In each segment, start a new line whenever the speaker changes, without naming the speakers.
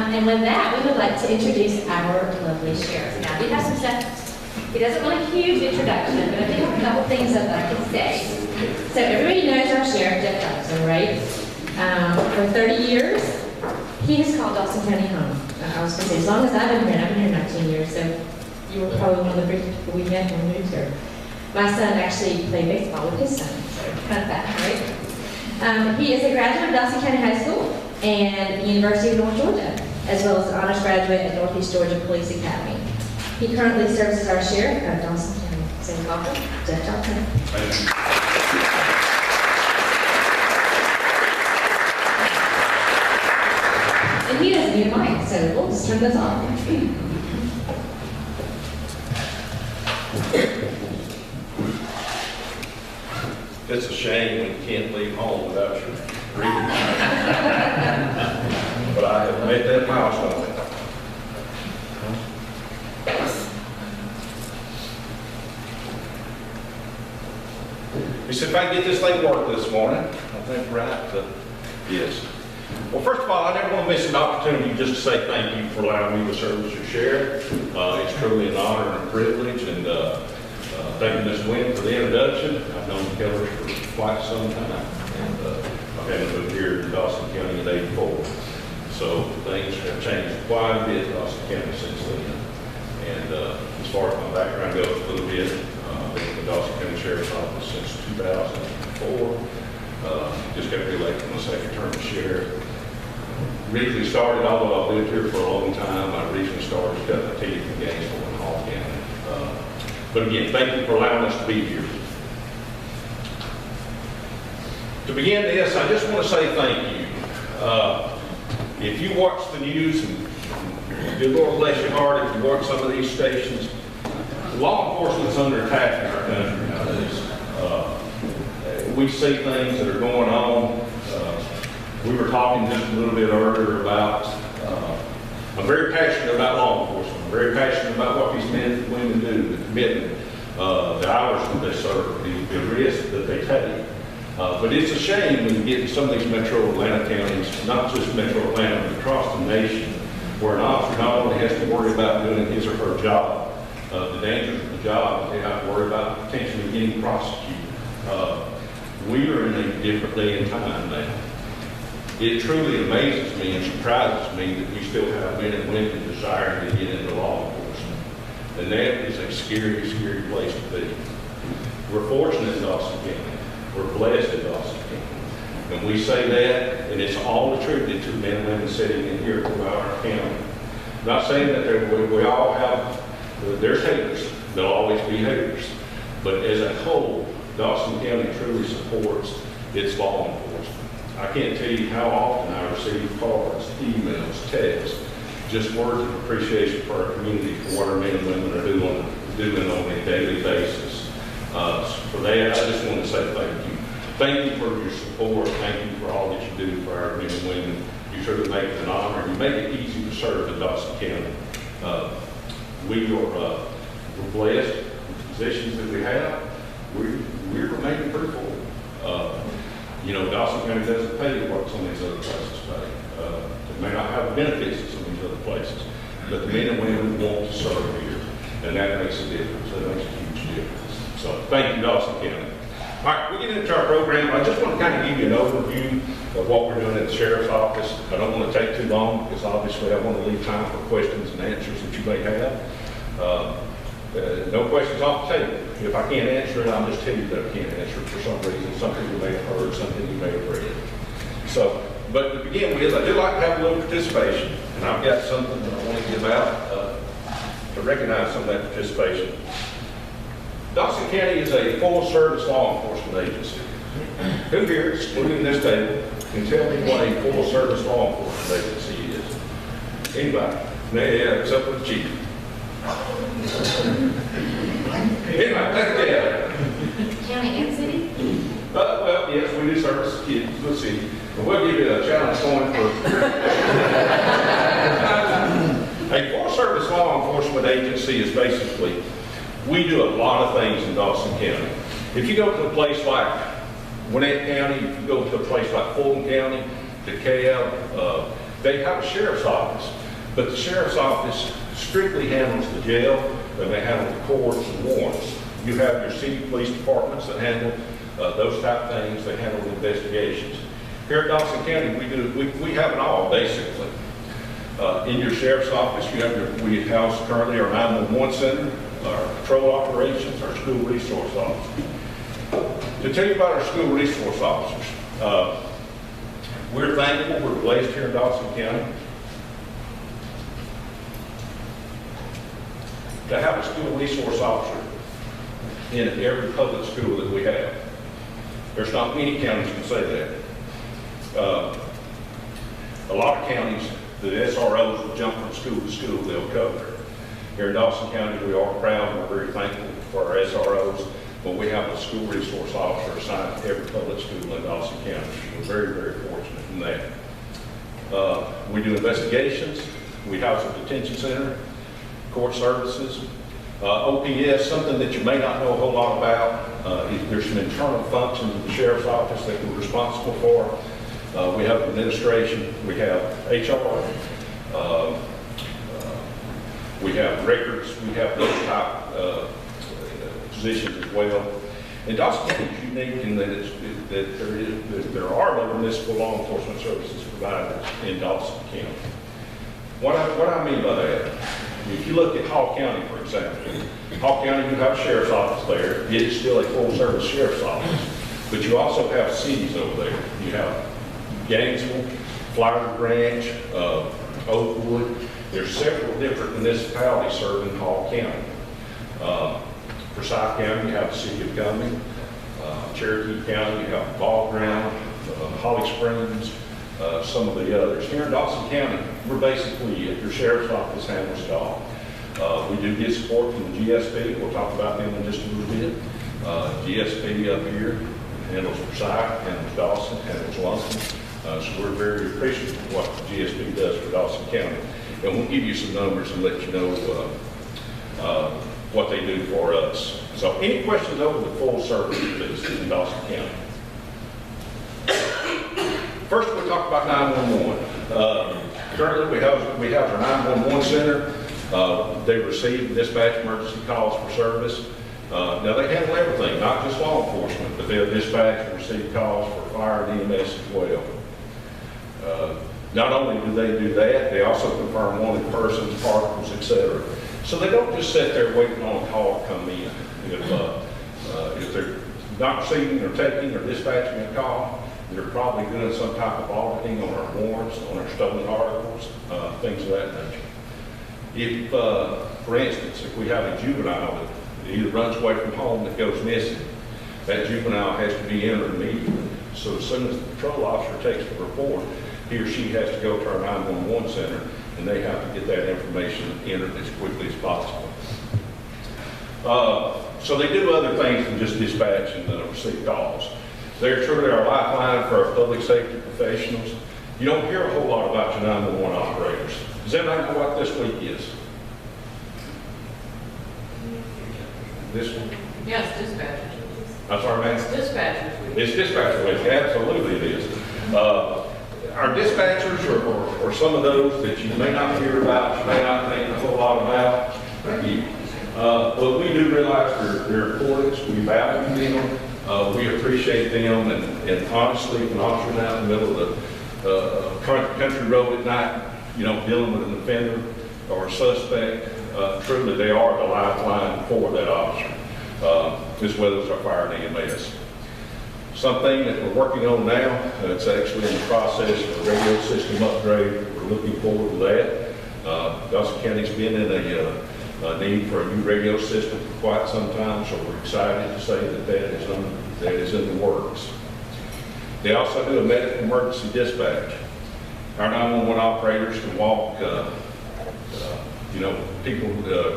And with that, we would like to introduce our lovely sheriff. Now, we have some stuff. He doesn't want a huge introduction, but I think a couple things I'd like to say. So everybody knows our sheriff, Jeff Dawson, right? For 30 years, he has called Dawson County home. I was going to say, as long as I've been here, and I've been here 19 years, so you were probably one of the first people we met when we moved here. My son actually played baseball with his son, so kind of fast, right? He is a graduate of Dawson County High School and the University of North Georgia, as well as an honors graduate at Northeast Georgia Police Academy. He currently serves as our sheriff of Dawson County. So welcome, Jeff Dawson.
Thank you.
And he doesn't need a mic, so we'll just turn this off.
It's a shame when you can't leave home without your reading. But I have made that milestone. He said, if I can get this thing worked this morning, I think right, yes. Well, first of all, I never want to miss an opportunity just to say thank you for allowing me to serve as your sheriff. It's truly an honor and a privilege, and thank you, Ms. Wynn, for the introduction. I've known the Kellers for quite some time, and I've had to move here to Dawson County in '84. So things have changed quite a bit in Dawson County since then. And as far as my background goes a little bit, I've been with the Dawson County Sheriff's Office since 2004. Just got reelected in my second term as sheriff. Originally started, although I've lived here for a long time, I originally started cutting my teeth in Gainesville and Hall County. But again, thank you for allowing us to be here. To begin this, I just want to say thank you. If you watch the news, and good Lord bless your heart, if you watch some of these stations, law enforcement is under attack in our country nowadays. We see things that are going on. We were talking just a little bit earlier about, I'm very passionate about law enforcement. I'm very passionate about what these men and women do, the commitment, the hours that they serve, the risk that they take. But it's a shame when you get in some of these metro Atlanta counties, not just metro Atlanta, but across the nation, where an officer not only has to worry about doing his or her job, the dangers of the job, but they have to worry about potentially getting prosecuted. We are in a different day and time now. It truly amazes me and surprises me that we still have men and women desiring to get into law enforcement. And that is a scary, scary place to be. We're fortunate in Dawson County. We're blessed in Dawson County. And we say that, and it's all attributed to men and women sitting in here throughout our county. I'm not saying that we all have, there's haters. There'll always be haters. But as a whole, Dawson County truly supports its law enforcement. I can't tell you how often I receive cards, emails, texts, just words of appreciation for our community, for what our men and women are doing on a daily basis. For that, I just want to say thank you. Thank you for your support. Thank you for all that you do for our men and women. You truly make it an honor. You make it easy to serve in Dawson County. We're blessed with the positions that we have. We're remaining pretty full. You know, Dawson County doesn't pay what some of these other places pay. They may not have benefits at some of these other places, but the men and women want to serve here, and that makes a difference. That makes a huge difference. So thank you, Dawson County. All right, we get into our program. I just want to kind of give you an overview of what we're doing at the Sheriff's Office. I don't want to take too long because obviously I want to leave time for questions and answers that you may have. No questions off the table. If I can't answer it, I'll just tell you that I can't answer it for some reason. Something you may have heard, something you may have read. So, but to begin with, I do like to have a little participation, and I've got something that I want to give out to recognize some of that participation. Dawson County is a full-service law enforcement agency. Who here, excluding this table, can tell me what a full-service law enforcement agency is? Anybody? Yeah, except for the chief. Anyway, take it down.
County and city?
Well, yes, we do service kids, the city. But we'll give you a challenge point for a full-service law enforcement agency is basically, we do a lot of things in Dawson County. If you go to a place like Gwinnett County, if you go to a place like Fulton County, DeKalb, they have a sheriff's office. But the sheriff's office strictly handles the jail, and they handle the courts and warrants. You have your city police departments that handle those type of things. They handle investigations. Here at Dawson County, we have it all, basically. In your sheriff's office, we house currently our 911 center, our patrol operations, our school resource officers. To tell you about our school resource officers, we're thankful we're placed here in Dawson County to have a school resource officer in every public school that we have. There's not many counties can say that. A lot of counties, the SROs will jump from school to school, they'll cover. Here in Dawson County, we are proud and we're very thankful for our SROs, but we have a school resource officer assigned to every public school in Dawson County. We're very, very fortunate in that. We do investigations. We house a detention center, court services. OPS, something that you may not know a whole lot about. There's some internal functions of the sheriff's office that we're responsible for. We have administration, we have HR, we have records, we have those type positions as well. And Dawson County is unique in that there are no municipal law enforcement services provided in Dawson County. What I mean by that, if you look at Hall County, for example, Hall County, you have a sheriff's office there. It is still a full-service sheriff's office, but you also have cities over there. You have Gainesville, Flower Branch, Oakwood. There's several different municipalities serving Hall County. Forsyth County, you have the city of Cumming. Cherokee County, you have Ball Ground, Holly Springs, some of the others. Here in Dawson County, we're basically, your sheriff's office handles it all. We do get support from the GSP. We'll talk about them in just a little bit. GSP up here handles Forsyth, handles Dawson, handles Luncheon. So we're very appreciative of what the GSP does for Dawson County. And we'll give you some numbers and let you know what they do for us. So any questions over the full service please, in Dawson County? First, we'll talk about 911. Currently, we have our 911 center. They receive and dispatch emergency calls for service. Now, they handle everything, not just law enforcement, but they'll dispatch and receive calls for fire and EMS as well. Not only do they do that, they also confirm wanted persons, particles, etc. So they don't just sit there waiting on a call to come in. If they're not receiving or taking or dispatching a call, they're probably doing some type of auditing on our warrants, on our stolen articles, things of that nature. If, for instance, if we have a juvenile that either runs away from home that goes missing, that juvenile has to be entered immediately. So as soon as the patrol officer takes the report, he or she has to go to our 911 center, and they have to get that information entered as quickly as possible. So they do other things than just dispatch and receive calls. They're truly our lifeline for our public safety professionals. You don't hear a whole lot about your 911 operators. Does anybody know what this week is? This one?
Yes, dispatchers.
I'm sorry, ma'am?
It's dispatchers week.
It's dispatcher week, absolutely it is. Our dispatchers are some of those that you may not hear about, you may not think a whole lot about. But we do realize their importance, we value them, we appreciate them, and honestly, when officers out in the middle of the country road at night, dealing with an offender or a suspect, truly they are the lifeline for that officer, as well as our fire and EMS. Something that we're working on now, it's actually in the process of a radio system upgrade. We're looking forward to that. Dawson County's been in a need for a new radio system for quite some time, so we're excited to say that is in the works. They also do a medical emergency dispatch. Our 911 operators can walk,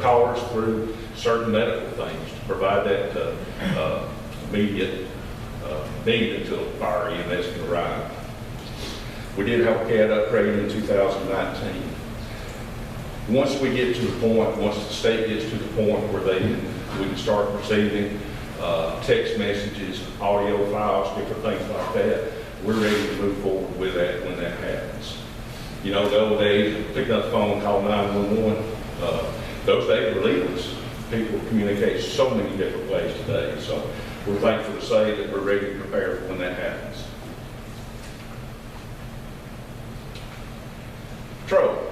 callers through certain medical things to provide that immediate need until fire EMS can arrive. We did have a CAD upgrade in 2019. Once we get to the point, once the state gets to the point where we can start receiving text messages, audio files, different things like that, we're ready to move forward with that when that happens. You know, the old days, picking up the phone, call 911, those days were leaders. People communicate so many different ways today. So we're thankful to say that we're ready to prepare for when that happens. Patrol.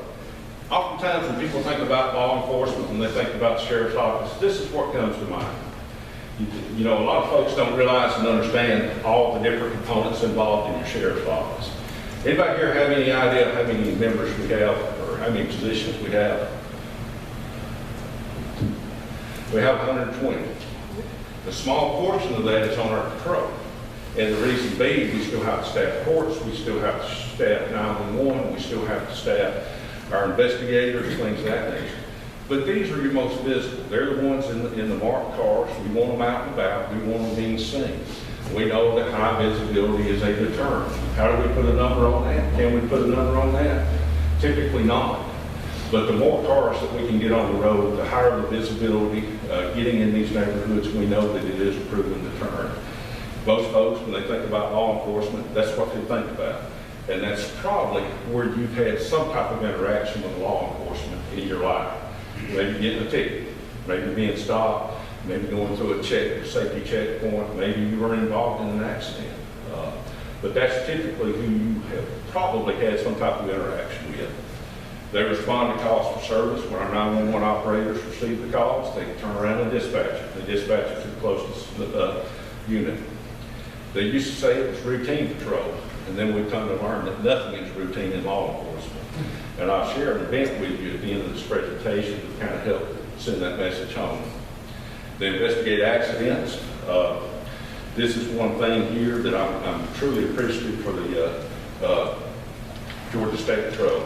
Oftentimes when people think about law enforcement, when they think about the sheriff's office, this is what comes to mind. You know, a lot of folks don't realize and understand all the different components involved in your sheriff's office. Anybody here have any idea how many members we have or how many positions we have? We have 120. A small portion of that is on our patrol. And the reason being, we still have to staff courts, we still have to staff 911, we still have to staff our investigators, things of that nature. But these are your most visible. They're the ones in the marked cars. We want them out and about. We want them being seen. We know that high visibility is a deterrent. How do we put a number on that? Can we put a number on that? Typically not. But the more cars that we can get on the road, the higher the visibility. Getting in these neighborhoods, we know that it is a proven deterrent. Most folks, when they think about law enforcement, that's what they think about. And that's probably where you've had some type of interaction with law enforcement in your life. Maybe getting a ticket, maybe being stopped, maybe going through a safety checkpoint, maybe you were involved in an accident. But that's typically who you have probably had some type of interaction with. They respond to calls for service. When our 911 operators receive the calls, they turn around and dispatch it. They dispatch it to the closest unit. They used to say it was routine patrol, and then we've come to learn that nothing is routine in law enforcement. And I'll share an event with you at the end of this presentation to kind of help send that message home. They investigate accidents. This is one thing here that I'm truly appreciative for the Georgia State Patrol.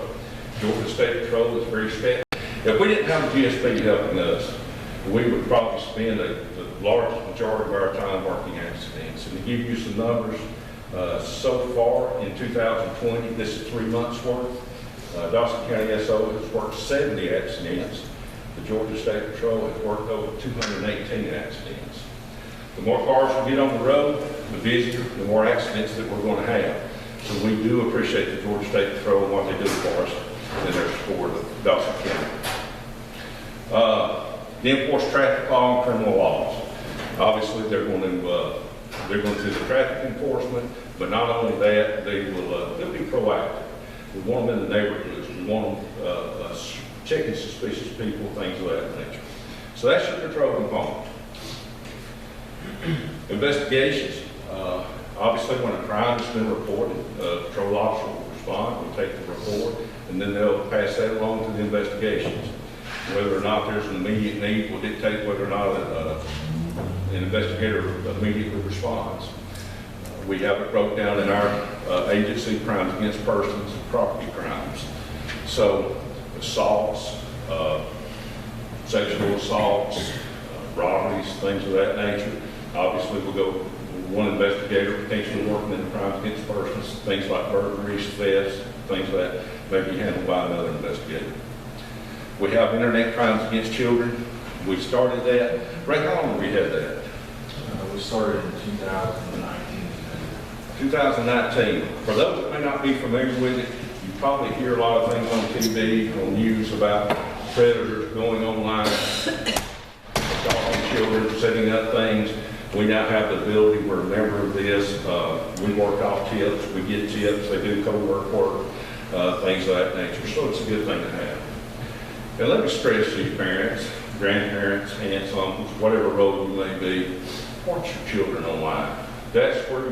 Georgia State Patrol is very special. If we didn't have the GSP helping us, we would probably spend the largest majority of our time working accidents. And to give you some numbers, so far in 2020, this is 3 months worth. Dawson County SO has worked 70 accidents. The Georgia State Patrol has worked over 218 accidents. The more cars we get on the road, the busier, the more accidents that we're going to have. So we do appreciate the Georgia State Patrol and what they do for us and their support of Dawson County. They enforce traffic law and criminal laws. Obviously, they're going to do the traffic enforcement, but not only that, they'll be proactive. We want them in the neighborhoods. We want them checking suspicious people, things of that nature. So that's your patrol component. Investigations. Obviously, when a crime has been reported, a patrol officer will respond, will take the report, and then they'll pass that along to the investigations. Whether or not there's an immediate need will dictate whether or not an investigator immediately responds. We have it broke down in our agency, crimes against persons, and property crimes. So assaults, sexual assaults, robberies, things of that nature. Obviously, we'll go one investigator potentially working in crimes against persons, things like burglaries, thefts, things like that may be handled by another investigator. We have internet crimes against children. We started that. Ray, how long have we had that?
We started in 2019.
2019. For those that may not be familiar with it, you probably hear a lot of things on TV, on news about predators going online, stalking children, setting up things. We now have the ability, we're a member of this. We work off tips, we get tips, they do co-work work, things of that nature. So it's a good thing to have. And let me stress to you parents, grandparents, aunts, uncles, whatever role you may be, watch your children online. That's where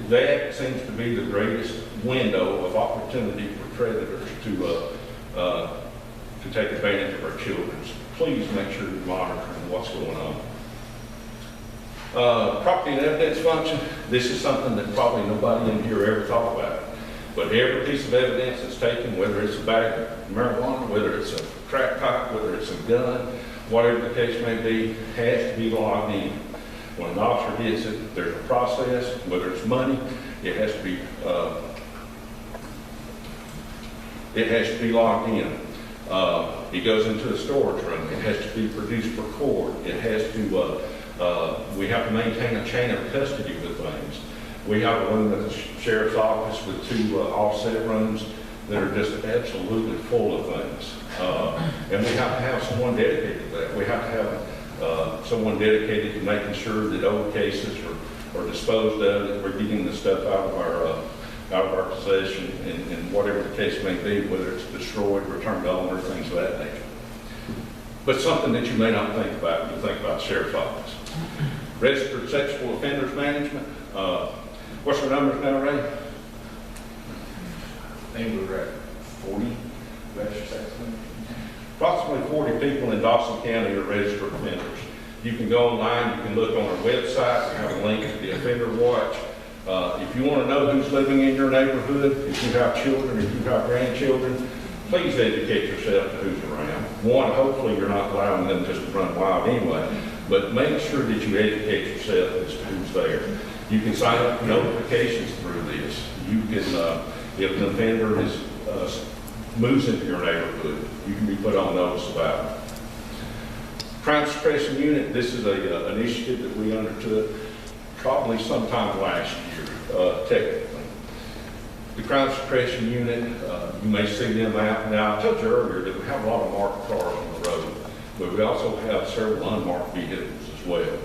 that seems to be the greatest window of opportunity for predators to take advantage of our children. So please make sure you're monitoring what's going on. Property and evidence function, this is something that probably nobody in here ever thought about. But every piece of evidence that's taken, whether it's a bag of marijuana, whether it's a crack pipe, whether it's a gun, whatever the case may be, has to be logged in. When an officer gets it, there's a process, whether it's money, it has to be logged in. It goes into a storage room. It has to be produced for court. It has to, we have to maintain a chain of custody with things. We have a room at the sheriff's office with 2 offset rooms that are just absolutely full of things. And we have to have someone dedicated to that. We have to have someone dedicated to making sure that old cases are disposed of, that we're getting the stuff out of our possession, and whatever the case may be, whether it's destroyed, returned to owner, things of that nature. But something that you may not think about, you think about the sheriff's office. Registered sexual offenders management. What's our numbers now, Ray?
I think we were at 40 registered sex offenders.
Approximately 40 people in Dawson County are registered offenders. You can go online, you can look on our website, we have a link to the Offender Watch. If you want to know who's living in your neighborhood, if you have children, if you have grandchildren, please educate yourself to who's around. One, hopefully you're not allowing them just to run wild anyway, but make sure that you educate yourself as to who's there. You can sign up for notifications through this. You can, if an offender moves into your neighborhood, you can be put on notice about it. Crime Suppression Unit, this is an initiative that we undertook probably sometime last year, technically. The Crime Suppression Unit, you may see them out. Now, I told you earlier that we have a lot of marked cars on the road, but we also have several unmarked vehicles as well.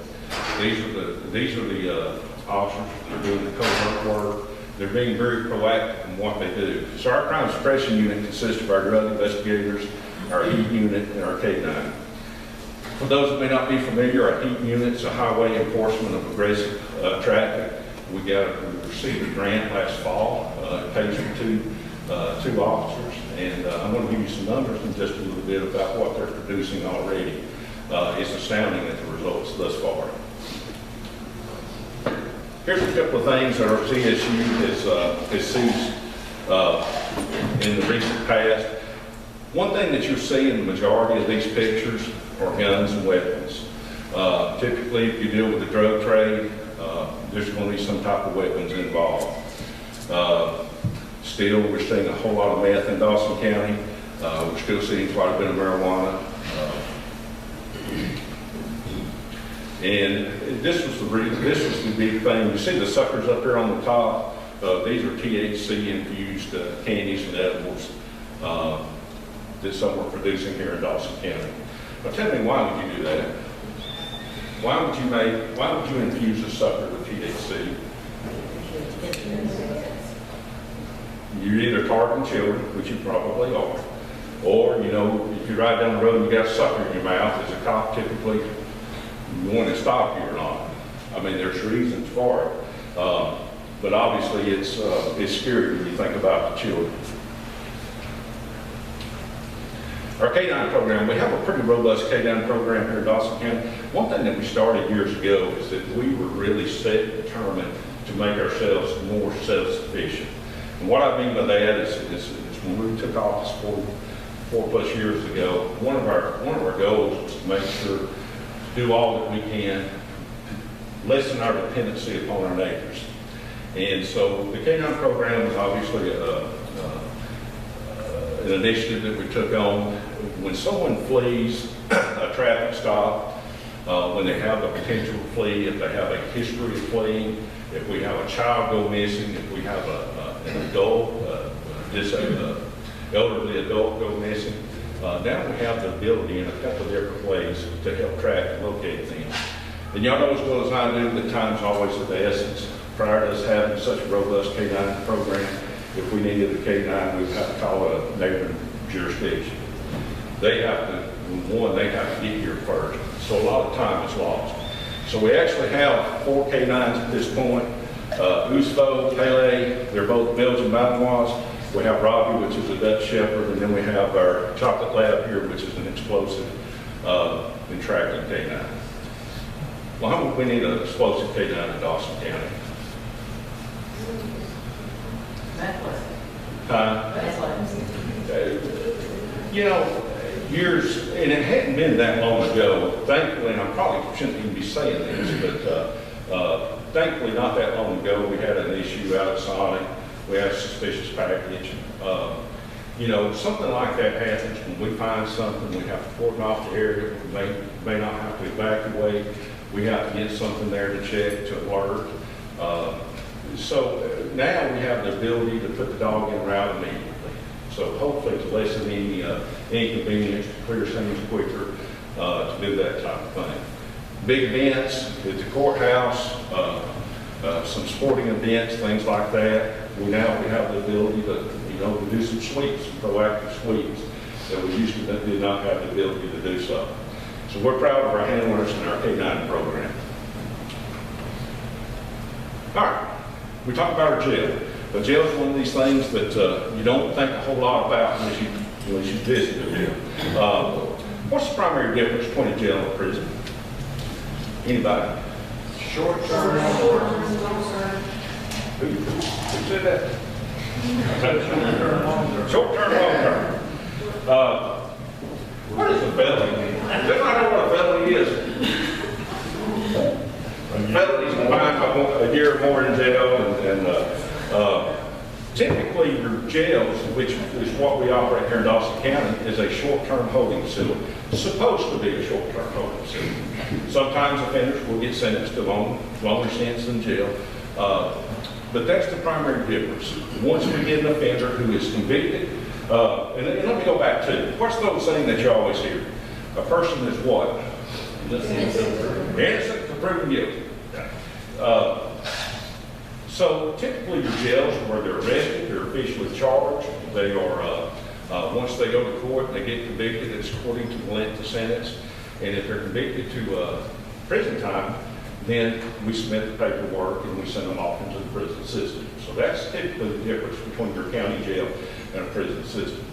These are the officers that are doing the covert work. They're being very proactive in what they do. So our Crime Suppression Unit consists of our drug investigators, our heat unit, and our K9. For those that may not be familiar, our heat unit is a highway enforcement of aggressive traffic. We received a grant last fall. It pays for two officers, and I'm going to give you some numbers in just a little bit about what they're producing already. It's astounding at the results thus far. Here's a couple of things that our CSU has seized in the recent past. One thing that you'll see in the majority of these pictures are guns and weapons. Typically, if you deal with the drug trade, there's going to be some type of weapons involved. Still, we're seeing a whole lot of meth in Dawson County. We're still seeing quite a bit of marijuana. And this was the big thing. You see the suckers up there on the top? These are THC-infused candies and edibles that some are producing here in Dawson County. Now tell me, why would you do that? Why would you infuse a sucker with THC? You're either targeting children, which you probably are, or, you know, if you ride down the road and you got a sucker in your mouth, as a cop typically, you want to stop you or not. I mean, there's reasons for it, but obviously it's scary when you think about the children. Our K9 program, we have a pretty robust K9 program here in Dawson County. One thing that we started years ago is that we were really set and determined to make ourselves more self-sufficient. And what I mean by that is when we took office 4+ years ago, one of our goals was to make sure to do all that we can to lessen our dependency upon our neighbors. And so the K9 program is obviously an initiative that we took on. When someone flees a traffic stop, when they have the potential to flee, if they have a history of fleeing, if we have a child go missing, if we have an adult, elderly adult go missing, now we have the ability in a couple of different ways to help track and locate them. And y'all know as well as I do that time's always of the essence. Prior to us having such a robust K9 program, if we needed a K9, we would have to call a neighboring jurisdiction. They have to get here first. So a lot of time is lost. So we actually have 4 K9s at this point. Oosvo, Pele, they're both Belgian Malinois. We have Robbie, which is a Dutch Shepherd, and then we have our Chocolate Lab here, which is an explosive and tracking K9. Well, how would we need an explosive K9 in Dawson County? You know, years, and it hadn't been that long ago, thankfully, and I probably shouldn't even be saying this, but thankfully not that long ago, we had an issue out at Sonic. We had a suspicious package. You know, something like that happens when we find something, we have to cordon off the area, we may not have to evacuate, we have to get something there to check, to alert. So now we have the ability to put the dog in route immediately. So hopefully to lessen any inconvenience, to clear things quicker, to do that type of thing. Big events at the courthouse, some sporting events, things like that. We have the ability to do some sweeps, some proactive sweeps that we used to did not have the ability to do so. So we're proud of our handlers and our K-9 program. All right, we talked about our jail. The jail is one of these things that you don't think a whole lot about unless you visit the jail. What's the primary difference between a jail and a prison? Anybody?
Short-term, long-term.
Who said that? Short-term, long-term. What is a felony? Does anybody know what a felony is? A felony is defined by a year or more in jail, and typically your jails, which is what we operate here in Dawson County, is a short-term holding facility. It's supposed to be a short-term holding facility. Sometimes offenders will get sentenced to longer sentence in jail, but that's the primary difference. Once we get an offender who is convicted, and let me go back to, what's the old saying that you always hear? A person is what? Innocent until proven guilty. So typically your jails where they're arrested, they're officially charged, they are, once they go to court and they get convicted, it's according to the length of sentence. And if they're convicted to prison time, then we submit the paperwork and we send them off into the prison system. So that's typically the difference between your county jail and a prison system.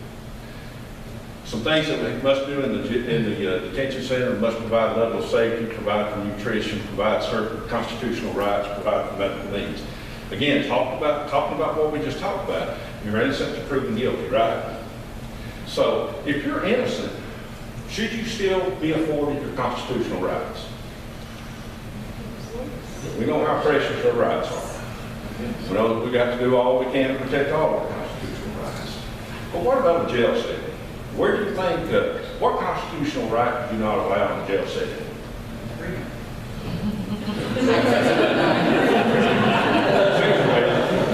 Some things that we must do in the detention center: we must provide a level of safety, provide for nutrition, provide certain constitutional rights, provide for medical needs. Again, talking about what we just talked about. You're innocent to proven guilty, right? So if you're innocent, should you still be afforded your constitutional rights? We know how precious our rights are. We know that we got to do all we can to protect all our constitutional rights. But what about a jail setting? Where do you think, what constitutional right do you not allow in a jail setting?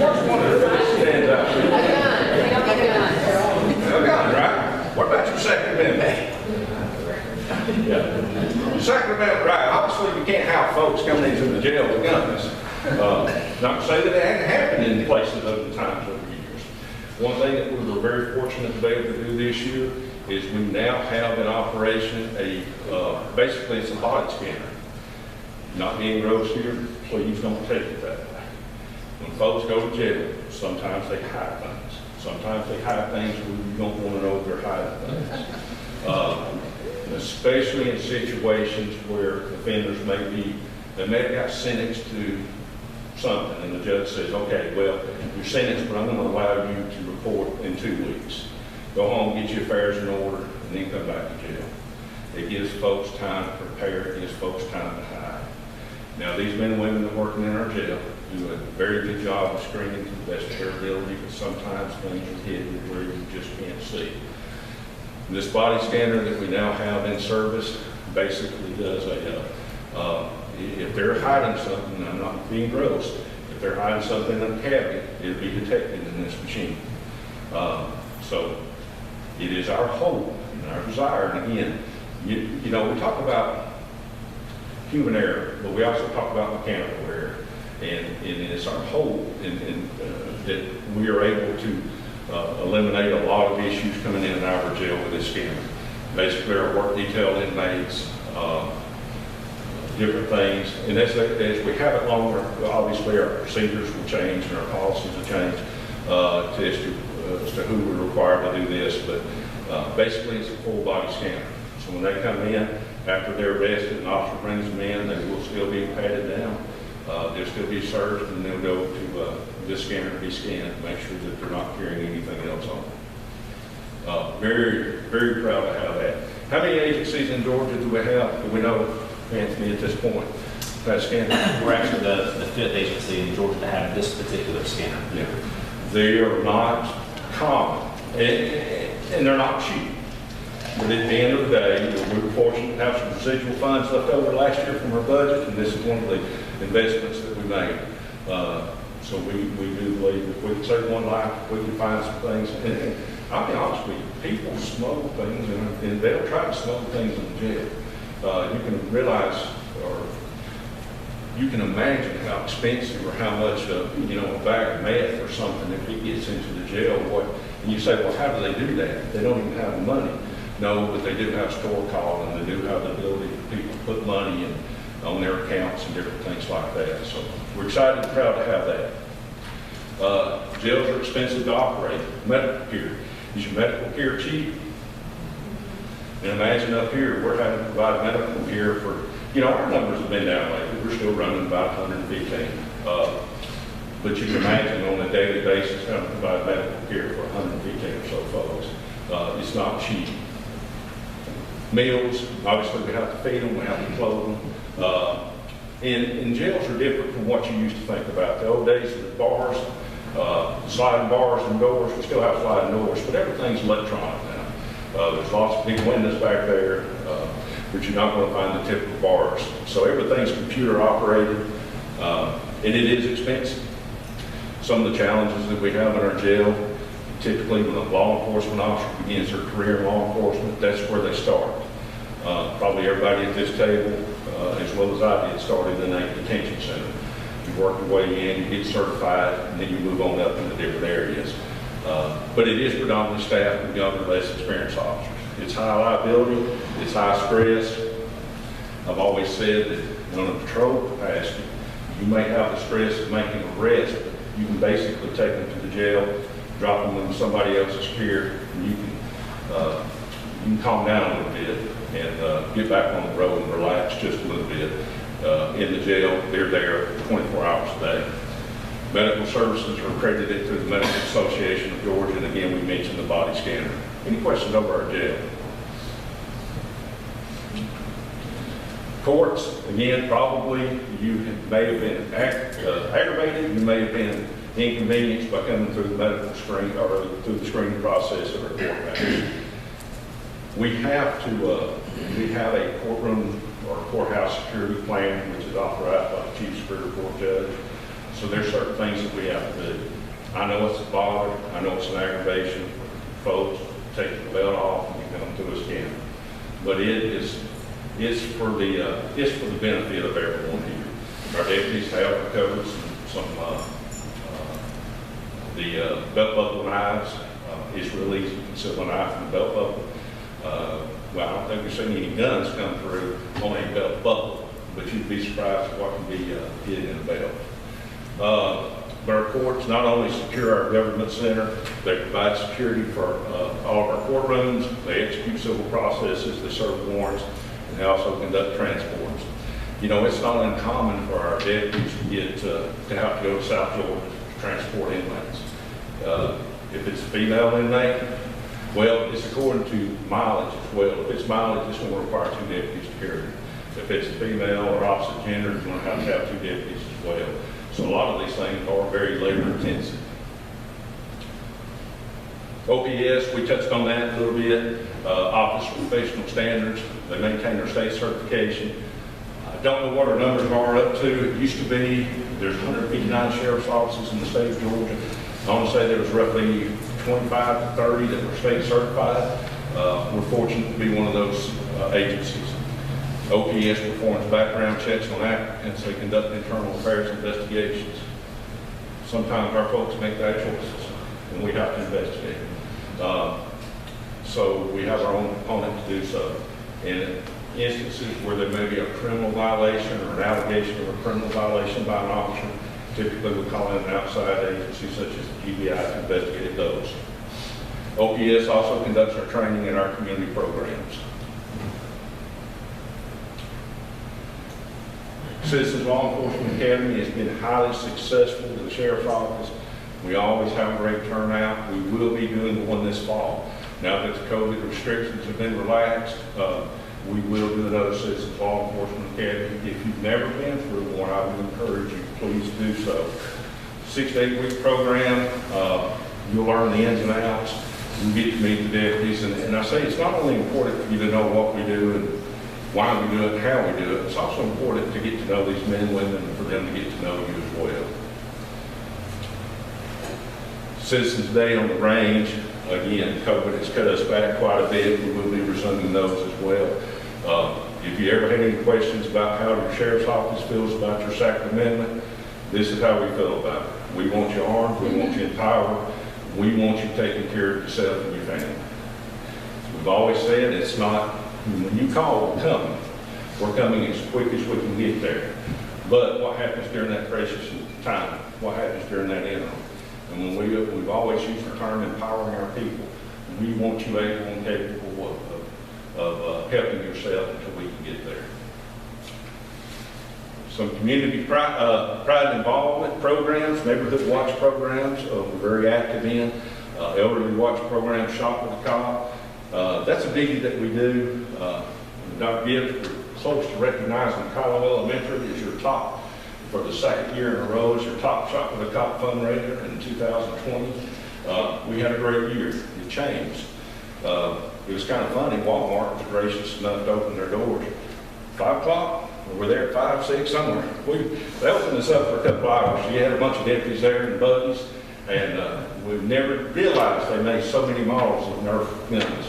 What's one of the that stands out? A gun, right? What about your Second Amendment? Yeah. Second Amendment right. Obviously, you can't have folks coming into the jail with guns. Not to say that it hadn't happened in places other times over the years. One thing that we were very fortunate to be able to do this year is we now have in operation basically it's a body scanner. Not being gross here, please don't take it that way. When folks go to jail, sometimes they hide things. Sometimes they hide things where you don't want to know they're hiding things. Especially in situations where offenders they may have got sentenced to something, and the judge says, okay, well, you're sentenced, but I'm going to allow you to report in 2 weeks. Go home, get your affairs in order, and then come back to jail. It gives folks time to prepare, it gives folks time to hide. Now, these men and women that are working in our jail do a very good job of screening to the best of their ability, but sometimes things are hidden where you just can't see. This body scanner that we now have in service basically does if they're hiding something, and I'm not being gross, if they're hiding something in a cabinet, it'll be detected in this machine. So it is our hope and our desire, and again, we talk about human error, but we also talk about mechanical error, and it's our hope that we are able to eliminate a lot of issues coming in our jail with this scanner. Basically, our work detail inmates, different things, and as we have it longer, obviously our procedures will change and our policies will change as to who we're required to do this, but basically it's a full body scanner. So when they come in, after they're arrested, an officer brings them in, they will still be patted down. They'll still be searched, and they'll go to this scanner to be scanned to make sure that they're not carrying anything else on. Very, very proud to have that. How many agencies in Georgia do we have? Do we know, Anthony, at this point? That scanner?
We're actually the fifth agency in Georgia to have this particular scanner.
Yeah. They are not common, and they're not cheap. But at the end of the day, we were fortunate to have some residual funds left over last year from our budget, and this is one of the investments that we made. So we do believe if we can save one life, we can find some things. And I'll be honest with you, people smuggle things, and they'll try to smuggle things in jail. You can realize, or you can imagine how expensive or how much, a bag of meth or something, if it gets into the jail, and you say, well, how do they do that? They don't even have the money. No, but they do have store call, and they do have the ability for people to put money in on their accounts and different things like that. So we're excited and proud to have that. Jails are expensive to operate. Medical care. Is your medical care cheap? And imagine up here, we're having to provide medical care for, our numbers have been down lately. We're still running about 115. But you can imagine on a daily basis having to provide medical care for 115 or so folks. It's not cheap. Meals, obviously we have to feed them, we have to clothe them. And jails are different from what you used to think about. The old days of the bars, sliding bars and doors, we still have sliding doors, but everything's electronic now. There's lots of big windows back there, but you're not going to find the typical bars. So everything's computer operated, and it is expensive. Some of the challenges that we have in our jail, typically when a law enforcement officer begins their career in law enforcement, that's where they start. Probably everybody at this table, as well as I did, started in a detention center. You work your way in, you get certified, and then you move on up into different areas. But it is predominantly staffed with younger, less experienced officers. It's high liability, it's high stress. I've always said that on a patrol capacity, you may have the stress of making an arrest, but you can basically take them to the jail, drop them in somebody else's care, and you can calm down a little bit and get back on the road and relax just a little bit. In the jail, they're there 24 hours a day. Medical services are accredited through the Medical Association of Georgia, and again, we mentioned the body scanner. Any questions over our jail? Courts, again, probably you may have been aggravated, you may have been inconvenienced by coming through the medical screen or through the screening process of our court matters. We have a courtroom or courthouse security plan, which is authorized by the Chief Superior Court Judge. So there's certain things that we have to do. I know it's a bother, I know it's an aggravation for folks taking the belt off and come to us again. But it's for the benefit of everyone here. Our deputies have recovered some belt buckle knives. It's really easy to conceal a knife from the belt buckle. Well, I don't think we've seen any guns come through on a belt buckle, but you'd be surprised at what can be hidden in a belt. But our courts not only secure our government center, they provide security for all of our courtrooms, they execute civil processes, they serve warrants, and they also conduct transports. It's not uncommon for our deputies to get to have to go to South Georgia to transport inmates. If it's a female inmate, well, it's according to mileage as well. If it's mileage, it's going to require 2 deputies to carry it. If it's a female or opposite gender, you're going to have 2 deputies as well. So a lot of these things are very labor intensive. OPS, we touched on that a little bit. Office of Professional Standards, they maintain their state certification. I don't know what our numbers are up to. It used to be, there's 159 sheriff's offices in the state of Georgia. I want to say there was roughly 25 to 30 that were state certified. We're fortunate to be one of those agencies. OPS performs background checks on applicants. They conduct internal affairs investigations. Sometimes our folks make bad choices, and we have to investigate. So we have our own component to do so. In instances where there may be a criminal violation or an allegation of a criminal violation by an officer, typically we call in an outside agency such as the GBI to investigate those. OPS also conducts our training in our community programs. Citizens Law Enforcement Academy has been highly successful with the Sheriff's Office. We always have a great turnout. We will be doing one this fall. Now that the COVID restrictions have been relaxed, we will do another Citizens Law Enforcement Academy. If you've never been through one, I would encourage you, please do so. 6 to 8 week program. You'll learn the ins and outs. You get to meet the deputies. And I say it's not only important for you to know what we do and why we do it and how we do it, it's also important to get to know these men and women and for them to get to know you as well. Citizens Day on the range, Again, COVID has cut us back quite a bit. We will be resuming those as well. If you ever had any questions about how your sheriff's office feels about your Second Amendment, this is how we feel about it. We want you armed, we want you empowered, we want you taking care of yourself and your family. We've always said it's not, when you call, we're coming. We're coming as quick as we can get there. But what happens during that precious time? What happens during that interim? And when we've always used the term empowering our people. We want you able and capable of helping yourself until we can get there. Some community pride involvement programs, neighborhood watch programs, we're very active in. Elderly watch program, Shop with a Cop. That's a biggie that we do. Dr. Gibbs, we're close to recognizing Kylo Elementary as your top, for the second year in a row, as your top Shop with a Cop fundraiser in 2020. We had a great year. It changed. It was kind of funny. Walmart was gracious enough to open their doors 5 o'clock. We were there at 5, 6, somewhere. They opened us up for a couple hours. You had a bunch of deputies there and buggies, and we never realized they made so many models of Nerf guns.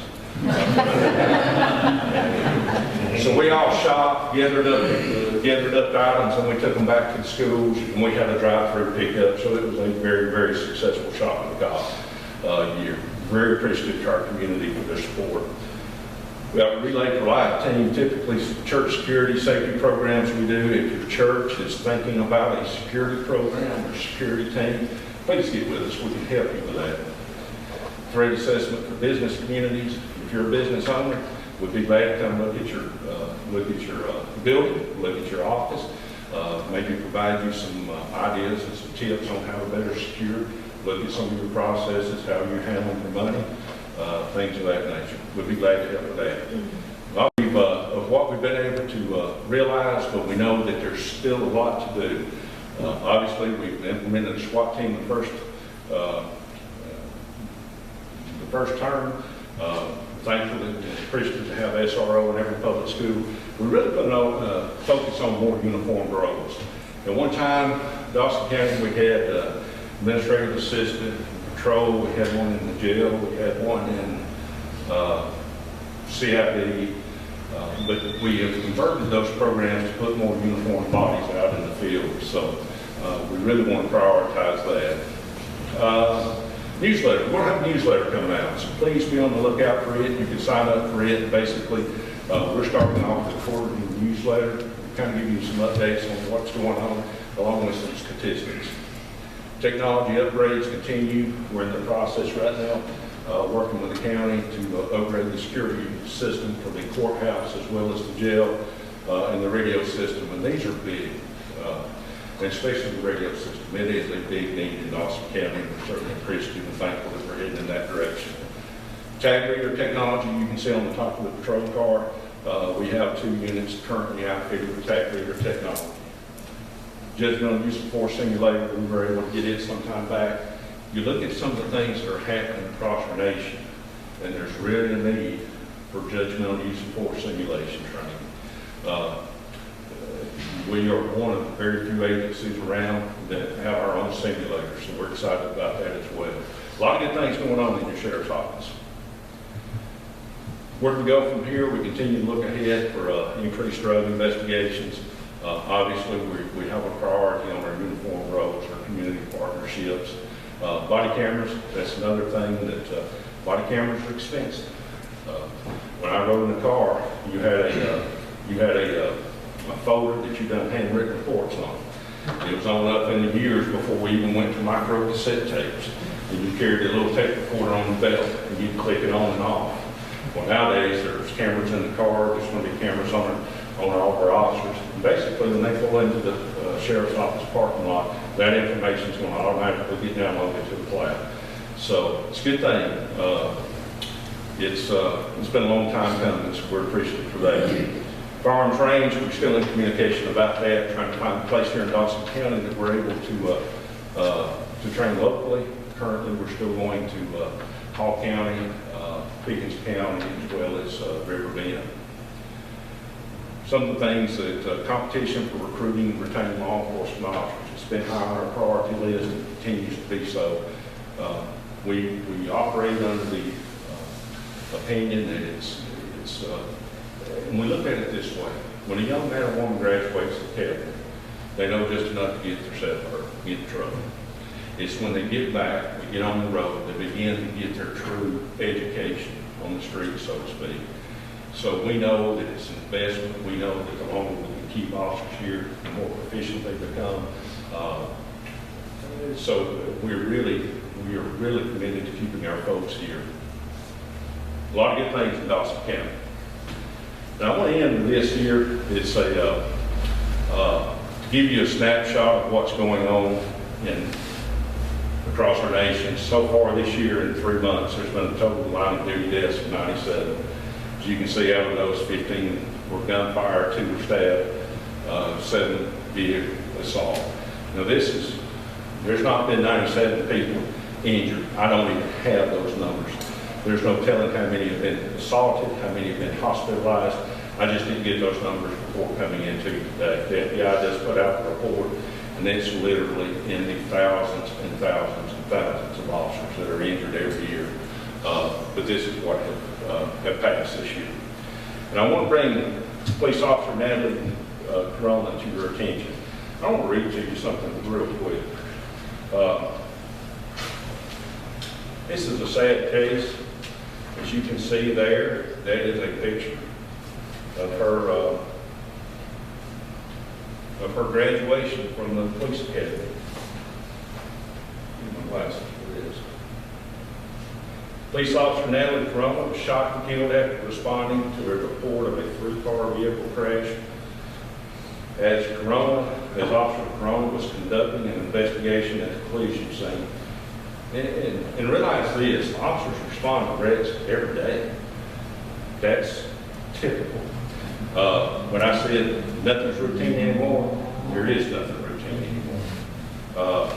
So we all shopped, gathered up items, and we took them back to the schools, and we had a drive-through pickup. So it was a very, very successful Shop with a Cop year. Very appreciative to our community for their support. We have a Relay for Life team, typically church security safety programs we do. If your church is thinking about a security program or security team, please get with us. We can help you with that. Threat assessment for business communities. If you're a business owner, we'd be glad to come look at your building, look at your office, maybe provide you some ideas and some tips on how to better secure, look at some of your processes, how you're handling your money. Things of that nature. We'd be glad to help with that. Of what we've been able to realize, but we know that there's still a lot to do. Obviously, we've implemented a SWAT team the first term. Thankfully, appreciative to have SRO in every public school. We really put a focus on more uniformed roles. At one time, Dawson County, we had administrative assistant, patrol, we had one in the jail, we had one in CID, but we have converted those programs to put more uniformed bodies out in the field. So we really want to prioritize that. Newsletter, we're going to have a newsletter coming out, so please be on the lookout for it. You can sign up for it. Basically, we're starting off with a quarterly newsletter, kind of give you some updates on what's going on, along with some statistics. Technology upgrades continue. We're in the process right now, working with the county to upgrade the security system for the courthouse as well as the jail and the radio system. And these are big, and especially the radio system. It is a big need in Dawson County. We're certainly appreciative and thankful that we're heading in that direction. Tag reader technology, you can see on the top of the patrol car. We have 2 units currently outfitted with tag reader technology. Judgmental use of force simulator, we were able to get it sometime back. You look at some of the things that are happening across our nation, and there's really a need for judgmental use of force simulation training. We are one of the very few agencies around that have our own simulators, so we're excited about that as well. A lot of good things going on in your sheriff's office. Where do we go from here? We continue to look ahead for increased drug investigations. Obviously, we have a priority on our uniform roles, our community partnerships. Body cameras, that's another thing that body cameras are expensive. When I rode in the car, you had a folder that you done handwritten reports on. It was on up in the years before we even went to micro cassette tapes. And you carried a little tape recorder on the belt and you click it on and off. Well, nowadays there's cameras in the car, there's going to be cameras on all of our officers. And basically, when they pull into the sheriff's office parking lot, that information is going to automatically get downloaded to the cloud. So it's a good thing. It's been a long time coming, so we're appreciative for that. Firearms range, we're still in communication about that, trying to find a place here in Dawson County that we're able to train locally. Currently, we're still going to Hall County, Pickens County, as well as River Bend. Some of the things that competition for recruiting and retaining law enforcement officers has been high on our priority list and continues to be so. We operate under the opinion that and we look at it this way. When a young man or woman graduates the academy, they know just enough to get themselves hurt, get in trouble. It's when they get back, they get on the road, they begin to get their true education on the street, so to speak. So we know that it's an investment. We know that the longer we can keep officers here, the more proficient they become. So we are really committed to keeping our folks here. A lot of good things in Dawson County. Now I want to end with this here. It's to give you a snapshot of what's going on across our nation. So far this year, in 3 months, there's been a total line of duty deaths of 97. As you can see, out of those, 15 were gunfire, 2 were stabbed, 7 vehicle assault. Now there's not been 97 people injured. I don't even have those numbers. There's no telling how many have been assaulted, how many have been hospitalized. I just didn't get those numbers before coming into today. The FBI does put out the report, and it's literally in the thousands and thousands and thousands of officers that are injured every year. But this is what have passed this year. And I want to bring Police Officer Natalie Corona to your attention. I want to read to you something real quick. This is a sad case. As you can see there, that is a picture of her graduation from the police academy. My glasses for this. Police Officer Natalie Corona was shot and killed after responding to a report of a 3-car vehicle crash. As Officer Corona was conducting an investigation at the collision scene. And realize this, officers respond to wrecks every day. That's typical. When I said nothing's routine anymore, there is nothing routine anymore.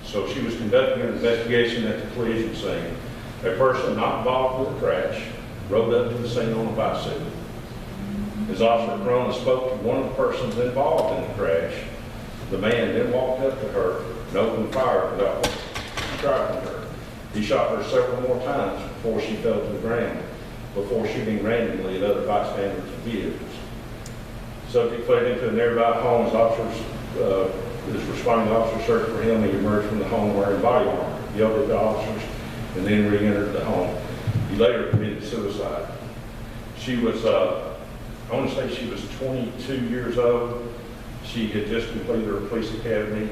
So she was conducting an investigation at the collision scene. A person not involved with the crash rode up to the scene on a bicycle. As Officer Corona spoke to one of the persons involved in the crash, the man then walked up to her and opened fire without striking her. He shot her several more times before she fell to the ground, before shooting randomly at other bystanders and vehicles. Subject fled into a nearby home as responding officers searched for him. He emerged from the home wearing body armor, yelled at the officers, and then re-entered the home. He later committed suicide. She was, I want to say she was 22 years old. She had just completed her police academy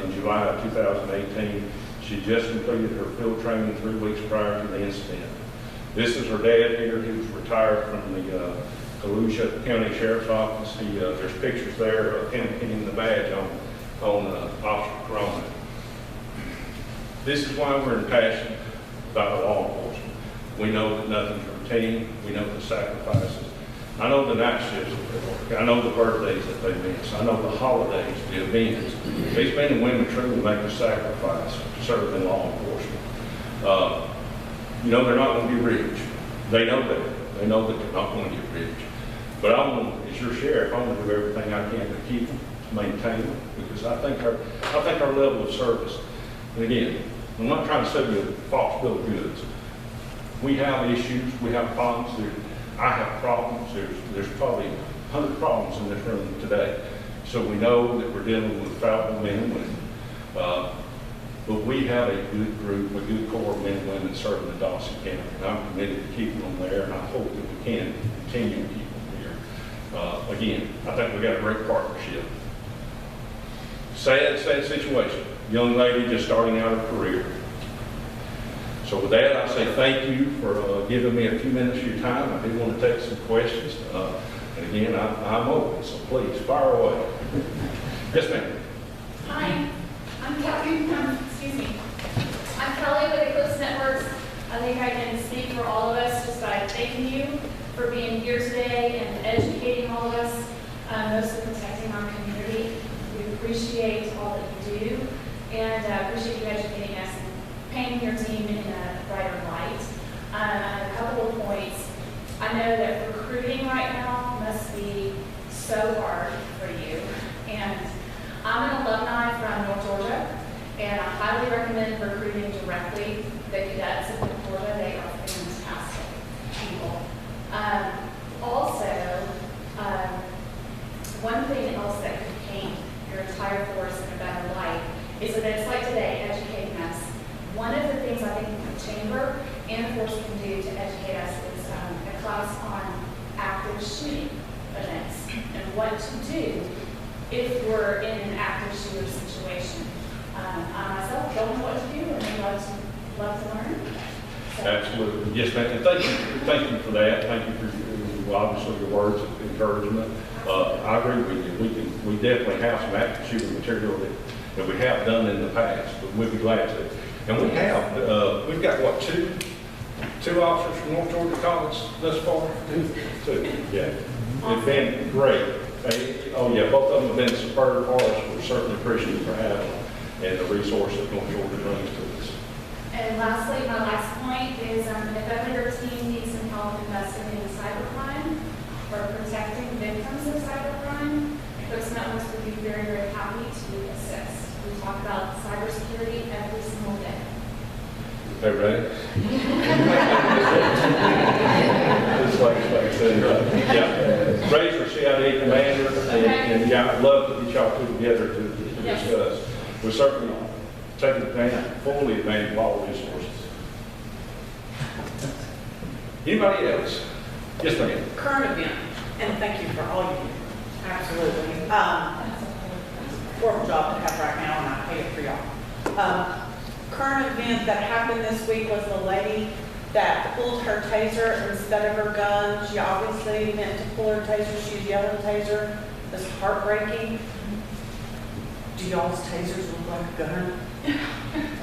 in July of 2018. She just completed her field training 3 weeks prior to the incident. This is her dad here, who's retired from the Volusia County Sheriff's Office. There's pictures there of him pinning the badge on Officer Corona. This is why we're impassioned about law enforcement. We know that nothing's routine. We know the sacrifices. I know the night shifts that they work. I know the birthdays that they miss. I know the holidays, the events. These men and women truly make a sacrifice to serve in law enforcement. You know they're not going to be rich. They know that. They know that they're not going to get rich. But as your sheriff, I'm going to do everything I can to keep them, to maintain them, because I think our level of service. And again, I'm not trying to sell you a false bill of goods. We have issues. We have problems. I have problems. There's probably 100 problems in this room today. So we know that we're dealing with fallible men and women. But we have a good group, a good core of men and women serving in Dawson County. And I'm committed to keeping them there, and I hope that we can continue to keep them here. Again, I think we've got a great partnership. Sad situation. Young lady just starting out her career. So with that, I say thank you for giving me a few minutes of your time. I do want to take some questions. And again, I'm open, so please, fire away. Yes, ma'am.
Hi, I'm Kelly. I'm Kelly with Eclipse Networks. I think I can speak for all of us just by thanking you for being here today and educating all of us, mostly protecting our community. We appreciate all that you do, and appreciate you educating us and painting your team in a brighter light. A couple of points. I know that recruiting right now must be so hard for you. And I'm an alumni from North Georgia, And I highly recommend recruiting directly the cadets in Florida. They are fantastic people. One thing else that could paint your entire force in a better light is events like today educating us. One of the things I think the Chamber and the force can do to educate us is a class on active shooting events and what to do if we're in an active shooter situation. I myself don't know what to do, and I love to learn. So.
Absolutely. Yes, ma'am. And thank you for that. Thank you for obviously your words of encouragement. I agree with you. We definitely have some active shooter material that we have done in the past, but we'd be glad to. And we have, we've got what, two officers from North Georgia College thus far? Two, yeah. It's been great. Oh yeah, both of them have been superb for us. We're certainly appreciative for having them and the resource that North Georgia brings to us.
And lastly, my last point is if ever your team needs some help investigating cybercrime or protecting victims of cybercrime, Folks Networks would be very, very happy to assist. We talk about cybersecurity every single day.
Hey, Ray? Just like I said, yeah. Ray's our CID commander, and yeah, I'd love to get y'all two together to discuss. We're certainly taking fully advantage of all resources. Anybody else? Yes, ma'am.
Current event, and thank you for all you do. Absolutely. Horrible job to have right now, and I hate it for y'all. Current event that happened this week was the lady that pulled her taser instead of her gun. She obviously meant to pull her taser. She's yelling taser. It's heartbreaking. Do y'all's tasers look like a gun?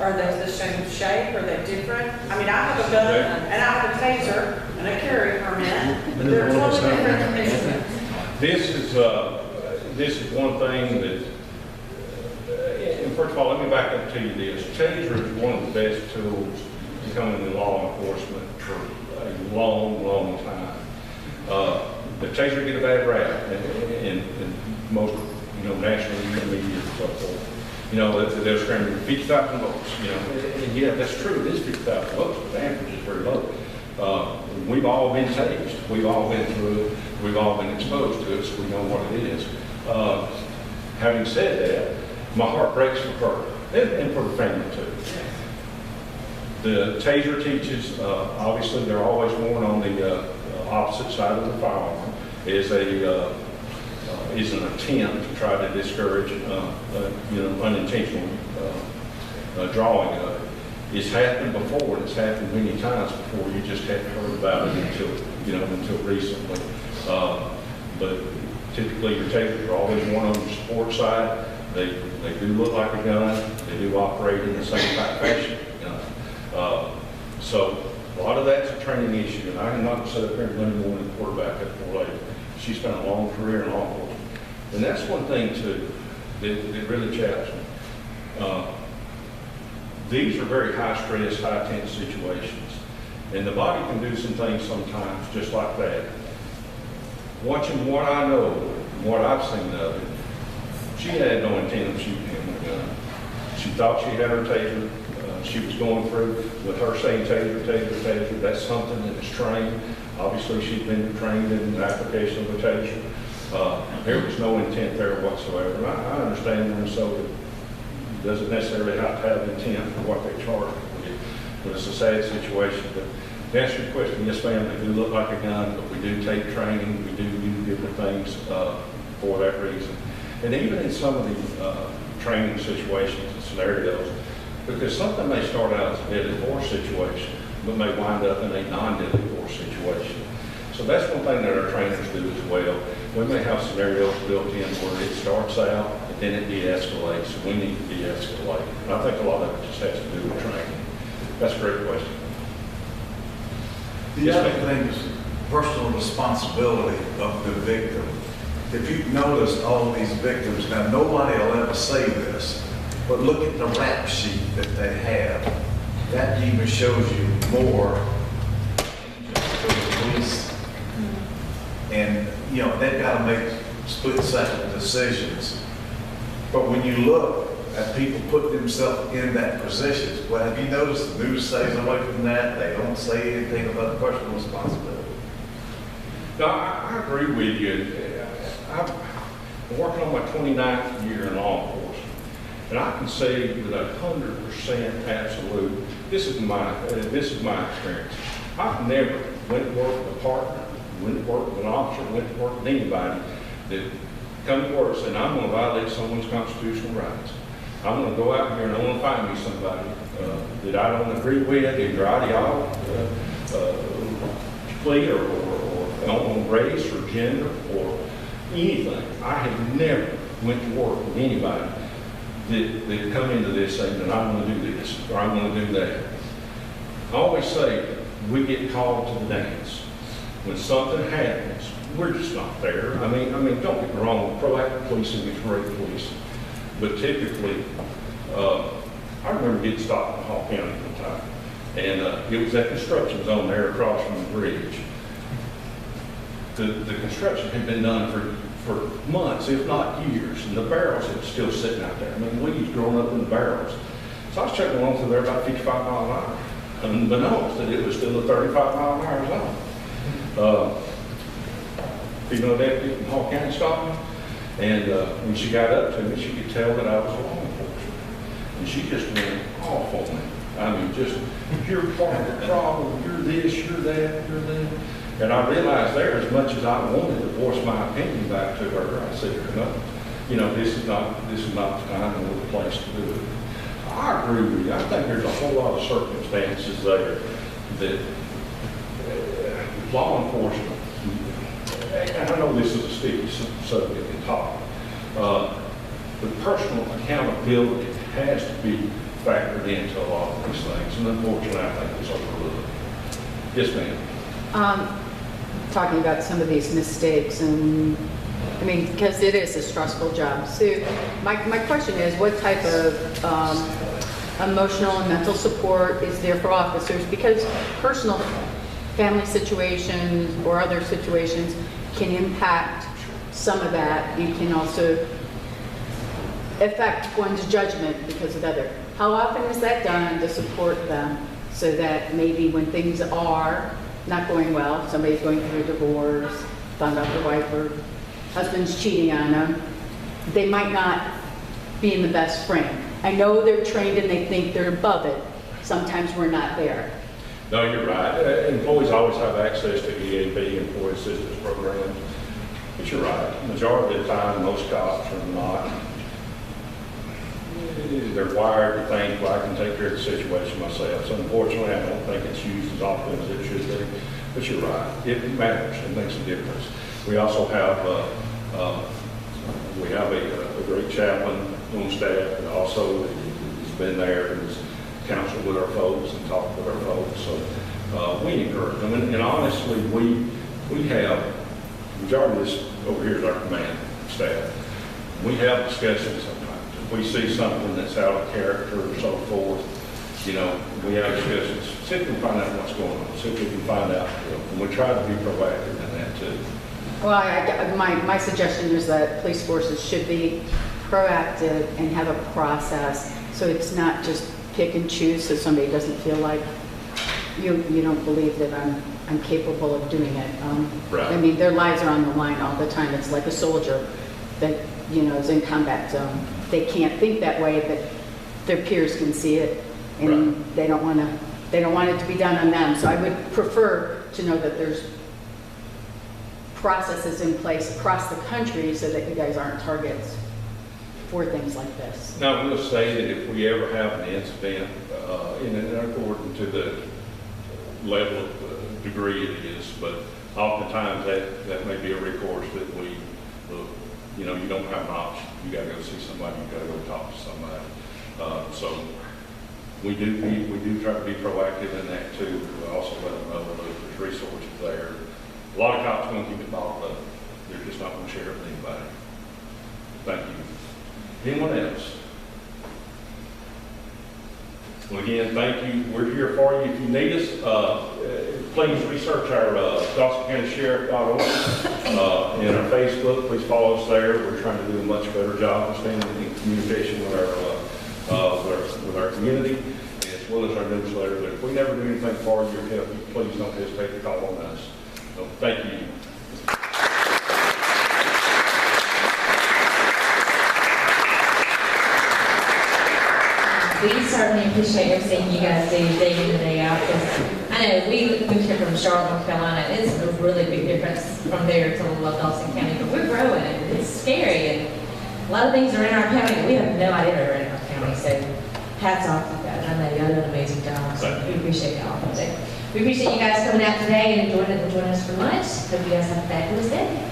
Are they the same shape? Are they different? I mean, I have a gun and I have a taser and a carry permit. They're totally different things.
This is one thing that, and first of all, let me back up to you this. Taser is one of the best tools becoming in law enforcement for a long, long time. The taser get a bad rap in most, national media and so forth. They're screaming 50,000 votes, and yeah, that's true. It is 50,000 votes, but the average is very low. We've all been tased. We've all been through it. We've all been exposed to it, so we know what it is. Having said that, my heart breaks for her and for the family too. The taser teaches, obviously they're always worn on the opposite side of the firearm, is an attempt to try to discourage, unintentional drawing of it. It's happened before, and it's happened many times before. You just hadn't heard about it until recently. But typically, your tasers are always worn on the support side. They do look like a gun. They do operate in the same type fashion. So a lot of that's a training issue, and I am not set up here and Monday morning quarterback at the lady. She spent a long career in law enforcement. And that's one thing, too, that really chaps me. These are very high-stress, high-tense situations. And the body can do some things sometimes just like that. Watching what I know, what I've seen of it, she had no intent of shooting him with a gun. She thought she had her taser. She was going through with her saying taser, taser, taser. That's something that is trained. Obviously, she'd been trained in the application of a taser. There was no intent there whatsoever. And I understand Minnesota doesn't necessarily have to have intent for what they charge with, but it's a sad situation. But to answer your question, yes, ma'am, they do look like a gun, but we do take training. We do different things for that reason. And even in some of the training situations and scenarios, because something may start out as a deadly force situation, but may wind up in a non-deadly force situation. So that's one thing that our trainers do as well. We may have scenarios built in where it starts out, but then it de-escalates, so we need to de-escalate. And I think a lot of it just has to do with training. That's a great question.
The other thing is personal responsibility of the victim. If you've noticed all these victims, now nobody will ever say this, but look at the rap sheet that they have. That even shows you more to the police. And, they've got to make split-second decisions. But when you look and people put themselves in that position. Well, have you noticed the news stays away from that? They don't say anything about personal responsibility.
No, I agree with you. I'm working on my 29th year in law enforcement, and I can say with 100% absolute, this is my experience. I've never went to work with a partner, went to work with an officer, went to work with anybody that come to work saying, I'm going to violate someone's constitutional rights. I'm going to go out here and I'm going to find me somebody that I don't agree with, either plea or on race or gender or anything. I have never went to work with anybody that come into this saying that I'm going to do this or I'm going to do that. I always say we get called to the dance. When something happens, we're just not there. I mean, don't get me wrong, proactive policing is great policing. But typically, I remember getting stopped in Hall County one time. And it was that construction zone there across from the bridge. The construction had been done for months, if not years, and the barrels had still sitting out there. I mean, weeds growing up in the barrels. So I was checking along through there about 55 miles an hour. Unbeknownst that it was still a 35 mile an hour zone. Female deputy from Hall County stopped me, and when she got up to me, she could tell that I was a law enforcement. And she just went off on me. I mean, just, you're part of the problem, you're this, you're that, you're that. And I realized there, as much as I wanted to voice my opinion back to her, I said, no, this is not the time or the place to do it. I agree with you. I think there's a whole lot of circumstances there that law enforcement, and I know this is a sticky subject and topic, but personal accountability has to be factored into a lot of these things, and unfortunately I think it's overlooked. Yes, ma'am.
Talking about some of these mistakes, and I mean, because it is a stressful job. So my question is, what type of emotional and mental support is there for officers? Because personal family situations or other situations can impact some of that. You can also affect one's judgment because of other. How often is that done to support them so that maybe when things are not going well, somebody's going through a divorce, found out the wife or husband's cheating on them, they might not be in the best frame. I know they're trained and they think they're above it. Sometimes we're not there.
No, you're right. Employees always have access to EAP, employee assistance programs. But you're right. Majority of the time, most cops are not. They're wired to think, well, I can take care of the situation myself. So unfortunately, I don't think it's used as often as it should be. But you're right. It matters. It makes a difference. We also have a great chaplain on staff that also has been there and has counseled with our folks and talked with our folks. So we encourage them. And honestly, we have, the majority of this over here is our command staff. We have discussions sometimes. If we see something that's out of character or so forth, we have discussions. See if we can find out what's going on. See if we can find out. And we try to be proactive in that too.
Well, my suggestion is that police forces should be proactive and have a process, so it's not just pick and choose, so somebody doesn't feel like you don't believe that I'm capable of doing it.
Right.
I mean, their lives are on the line all the time. It's like a soldier that is in combat zone. They can't think that way, but their peers can see it, and right. They don't want it to be done on them. So I would prefer to know that there's processes in place across the country so that you guys aren't targets for things like this.
Now, I will say that if we ever have an incident, according to the level of degree it is, but oftentimes that may be a recourse that we look. You don't have an option. You got to go see somebody. You got to go talk to somebody. So we do try to be proactive in that too. We also let them know that there's resources there. A lot of cops want to keep it bottled up. They're just not going to share it with anybody. Thank you. Anyone else? Well, again, thank you. We're here for you. If you need us, please research our DawsonCountySheriff.org and our Facebook. Please follow us there. We're trying to do a much better job of staying in communication with our community, as well as our newsletter. But if we never do anything for you or help you, please don't hesitate to call on us. So thank you.
We certainly appreciate everything you guys do day in and day out, because I know we moved here from Charlotte, North Carolina. It's a really big difference from there to Dawson County, but we're growing, and it's scary, and a lot of things are in our county that we have no idea are in our county, so hats off to you guys. I know y'all do an amazing job, so we appreciate y'all. So we appreciate you guys coming out today and joining us for lunch. Hope you guys have a fabulous day.